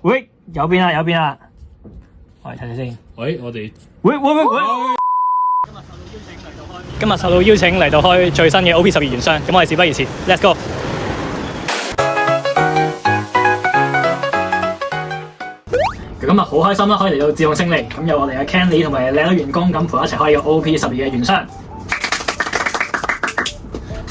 喂，有變啦，有變啦，我嚟睇睇先。喂，我哋喂！今日受到邀請嚟到開最新嘅 OP12原箱，咁我哋事不宜遲 ，Let's go！ 今日好開心啦，可以嚟到智控勝利，咁有我哋嘅 Kenny 同埋靚女員工咁陪我一齊開呢個 OP12嘅原箱。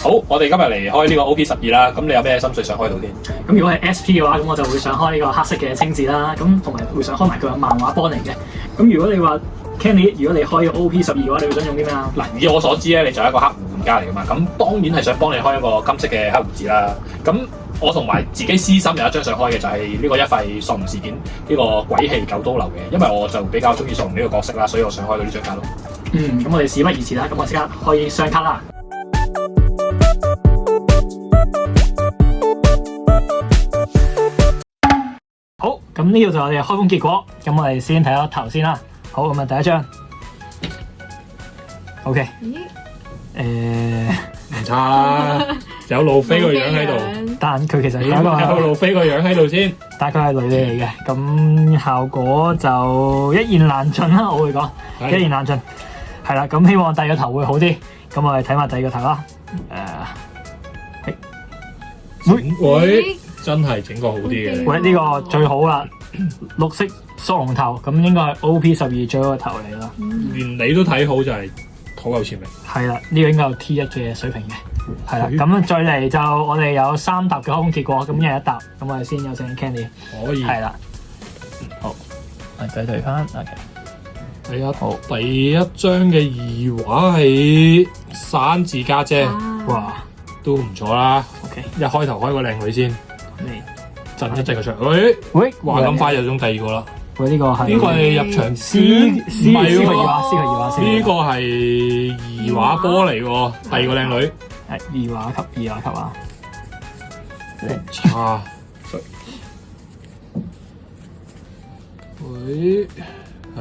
好，我哋今日嚟開呢個 OP12啦。咁你有咩心水想開到先？咁如果係 SP 嘅話，咁我就會想開呢個黑色嘅青字啦，咁同埋會想開埋佢嘅漫畫波嚟嘅。咁如果你話 Kenny， 如果你開 OP12嘅話，你會想用啲咩啊？嗱，以我所知咧，你就係一個黑胡玩家嚟噶嘛。咁當然係想幫你開一個金色嘅黑胡子啦。咁我同埋自己私心有一張想開嘅就係呢個一廢索隆事件呢個鬼氣九刀流嘅，因為我就比較中意索隆呢個角色啦，所以我想開到呢張卡咯。咁我哋事不宜遲啦，咁我即刻開雙卡啦。好，咁呢個就係我哋嘅開封結果，咁我哋先睇下頭先啦。好，咁啊第一張 ，OK， 唔差啦，有路飛個樣喺度，但佢其實有路飛個樣喺度先，但佢係女嚟嘅，咁效果就一言難盡啦，我會講一言難盡，係啦，咁希望第二個頭會好啲，咁我哋睇埋第二個頭啦，喂，真係整個好啲嘅，喂呢個最好啦，綠色索隆頭，咁應該係 OP12最好嘅頭嚟啦，連你都睇好就係好有潛力。係啦，呢個應該有 T1嘅水平嘅，係啦，咁再嚟就我哋有3沓嘅開封結果，咁一人1沓，咁我哋先有請 Candy， 可以，係啦，好，我哋對翻 ，OK。第一張嘅二畫係山字家姐，哇，都唔錯啦。OK，一開頭開個靚女先，震一震個場。喂，話咁快就中第二個啦。喂，呢個係呢個係入場 C 個二畫，呢個係二畫波嚟喎，第二個靚女。係二畫級啊。差。喂。係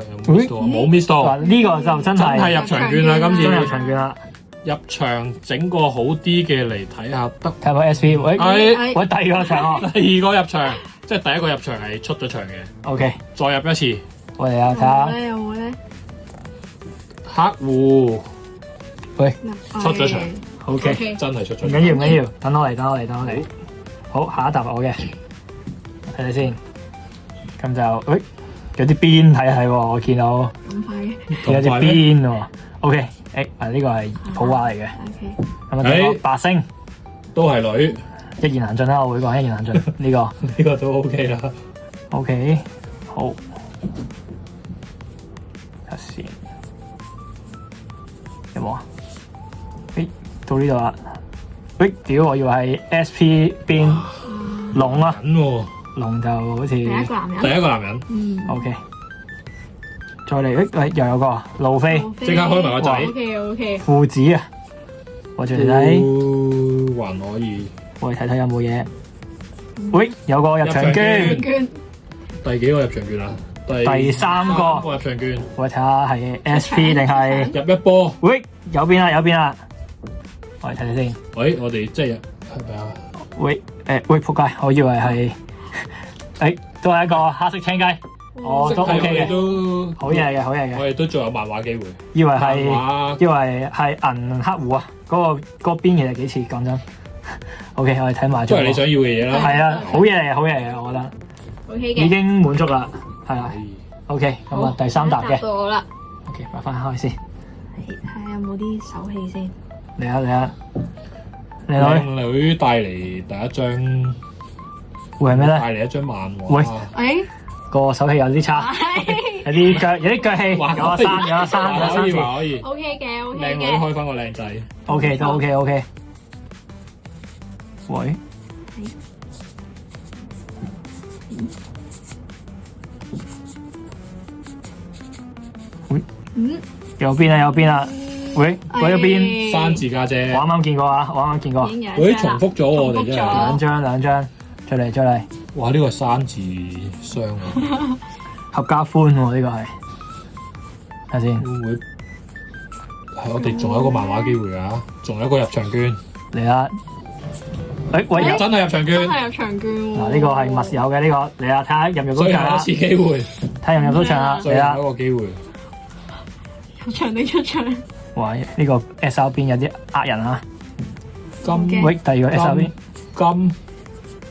冇 miss 到，呢個就真係入場券啦，今次真係入場券啦。入場整個好啲嘅嚟睇下得。睇下 SP， 喂，第二個入場啊！第二個入場，即係第一個入場係出咗場嘅。OK， 再入一次。我哋啊睇下。有冇咧？黑戶，喂，出咗場。OK， 真係出咗場。唔緊要，等我嚟。好，下一沓我嘅，睇睇先。咁就，喂。有啲邊睇係喎，我見到咁快嘅，有啲邊喎。OK， 呢個係普畫嚟嘅。咁啊，第個白星都係女，一言難盡啦，我會講一言難盡。呢個都 OK 啦。OK， 好，睇先有冇啊？到呢度啦。屌，我以為係 SP 邊龍啊。龍就好似第一個男人，OK， 再嚟，又有個路飛，即刻開埋個仔 ，OK， 父子啊，我再嚟睇，還可以，我哋睇睇有冇嘢，喂，有個入場券，第幾個入場券啊？第3個入場券，我哋睇下係 SP 定係入一波，喂，有變啦，我哋睇睇先，喂，我哋即係係咪啊？喂，仆街，我以為係。都係一個黑色青雞，我都 OK 嘅，都好嘢嘅。我哋都仲有漫畫機會，以為係銀黑胡啊，嗰個邊其實幾似，講真。OK， 我哋睇埋。都係你想要嘅嘢啦。係啊，好嘢嚟，我覺得。OK 嘅。已經滿足啦，係啊。OK， 咁啊，第3沓嘅。到我啦。OK， 擺翻開先。睇下有冇啲手氣先。嚟啊！靚女帶嚟第一張。會係咩咧？帶嚟一張漫畫。喂，個手氣有啲差，有啲腳氣，有生可以。OK 嘅。靚女開翻個靚仔。OK 都 OK。喂。有邊啊？喂，嗰邊山字家姐，我啱啱見過。喂，重複咗我哋真係兩張，再嚟。哇！呢個係山字箱啊，合家歡喎，呢個係。睇下先。會唔會係我哋仲有一個漫畫機會啊？仲有一個入場券。嚟啦！喂，誒真係入場券真。係入場券喎。嗱呢個係密友嘅呢個，嚟啊睇下入唔入所以到場啊？有一次機會，睇下入唔入到場啊？嚟啊！所以有一個機會。入場定出場？喂，呢個 SR 邊有啲呃人啊！金喂，第二個 SR 邊，金，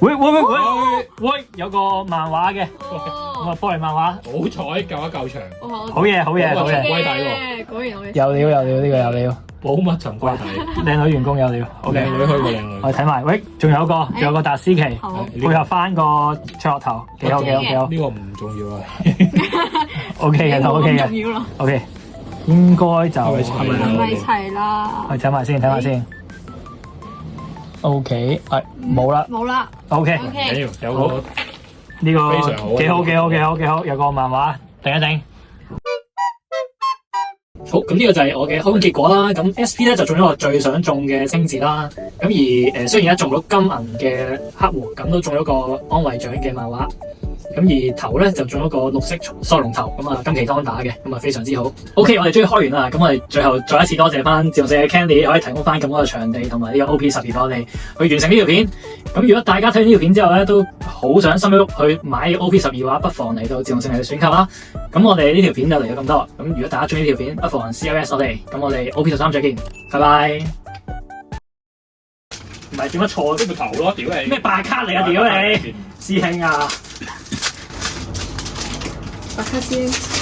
喂，喂，有個漫畫嘅，咁哦啊玻璃漫畫，好彩救一救場，好嘢好嘢好嘢，龜底嘅，果然有嘢。有料呢個有料，寶物沉龜底，靚女員工有料靚，OK，女開過靚女。我哋睇埋，喂，仲有個達斯奇，好，配合翻個雀樂頭，幾好幾好幾好呢個唔重要啊。 ，OK 嘅都 OK 嘅重要啦， ，OK，應該就係咪係咪係咪齊啦？去睇埋先，OK，係冇啦冇啦，OK， ，OK，緊要有個呢個非常好幾好，有個漫畫，定一定。好，咁呢個就係我嘅開工結果啦。咁 SP 咧就中咗我最想中嘅星字啦。咁而雖然而家中到金銀嘅黑狐，咁都中咗個安慰獎嘅漫畫。咁而頭咧就中咗個綠色索龍頭，咁啊今期當打嘅，咁啊非常之好。OK，我哋終於開完啦，咁我哋最後再一次多謝翻自動社嘅 Candy 可以提供翻咁多嘅場地同埋呢個 OP12俾我哋去完成呢條片。咁如果大家睇完呢條片之後咧，都好想心喐去買 OP12 嘅話，不妨嚟到自動性嚟選購啦。咁我哋呢條片就嚟到咁多。咁如果大家中意呢條片，不妨 CLS 我哋。咁我哋 OP13再見，拜拜。唔係點乜錯？呢個頭咯，屌你！咩白卡嚟啊！屌你，師兄啊！白卡先。